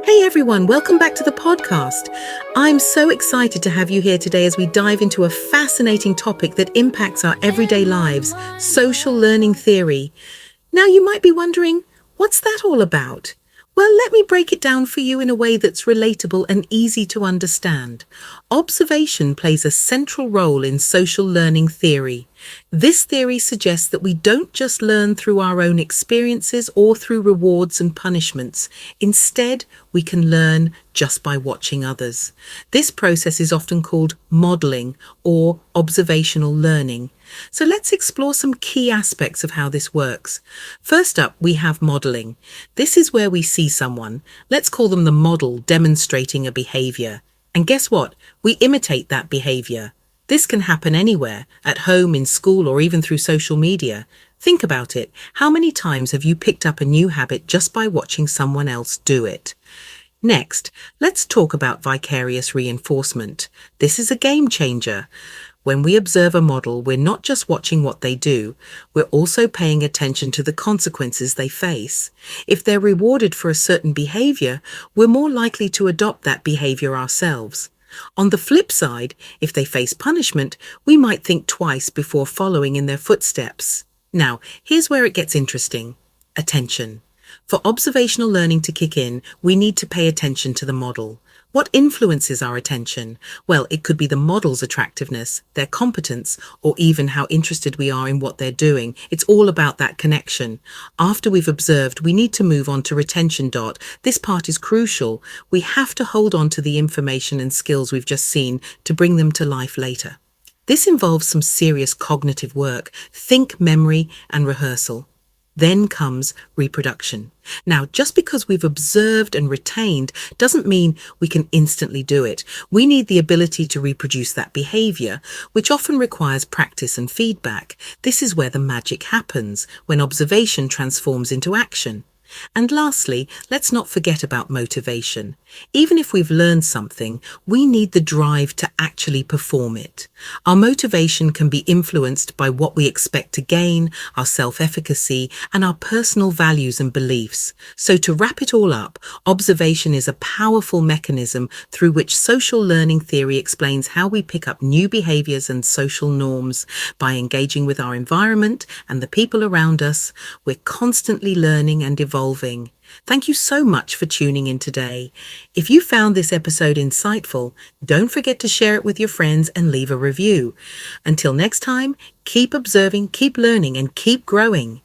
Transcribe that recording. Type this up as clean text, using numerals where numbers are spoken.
Hey everyone, welcome back to the podcast. I'm so excited to have you here today as we dive into a fascinating topic that impacts our everyday lives, social learning theory. Now you might be wondering, what's that all about? Well, let me break it down for you in a way that's relatable and easy to understand. Observation plays a central role in social learning theory. This theory suggests that we don't just learn through our own experiences or through rewards and punishments. Instead, we can learn just by watching others. This process is often called modeling or observational learning. So let's explore some key aspects of how this works. First up, we have modeling. This is where we see someone, let's call them the model, demonstrating a behavior. And guess what? We imitate that behavior. This can happen anywhere, at home, in school, or even through social media. Think about it. How many times have you picked up a new habit just by watching someone else do it? Next, let's talk about vicarious reinforcement. This is a game changer. When we observe a model, we're not just watching what they do, we're also paying attention to the consequences they face. If they're rewarded for a certain behavior, we're more likely to adopt that behavior ourselves. On the flip side, if they face punishment, we might think twice before following in their footsteps. Now, here's where it gets interesting. Attention. For observational learning to kick in, we need to pay attention to the model. What influences our attention? Well, it could be the model's attractiveness, their competence, or even how interested we are in what they're doing. It's all about that connection. After we've observed, we need to move on to retention. This part is crucial. We have to hold on to the information and skills we've just seen to bring them to life later. This involves some serious cognitive work. Think memory and rehearsal. Then comes reproduction. Now, just because we've observed and retained doesn't mean we can instantly do it. We need the ability to reproduce that behavior, which often requires practice and feedback. This is where the magic happens, when observation transforms into action. And lastly, let's not forget about motivation. Even if we've learned something, we need the drive to actually perform it. Our motivation can be influenced by what we expect to gain, our self-efficacy, and our personal values and beliefs. So to wrap it all up, observation is a powerful mechanism through which social learning theory explains how we pick up new behaviors and social norms. By engaging with our environment and the people around us, we're constantly learning and evolving. Thank you so much for tuning in today. If you found this episode insightful, don't forget to share it with your friends and leave a review. Until next time, keep observing, keep learning, and keep growing.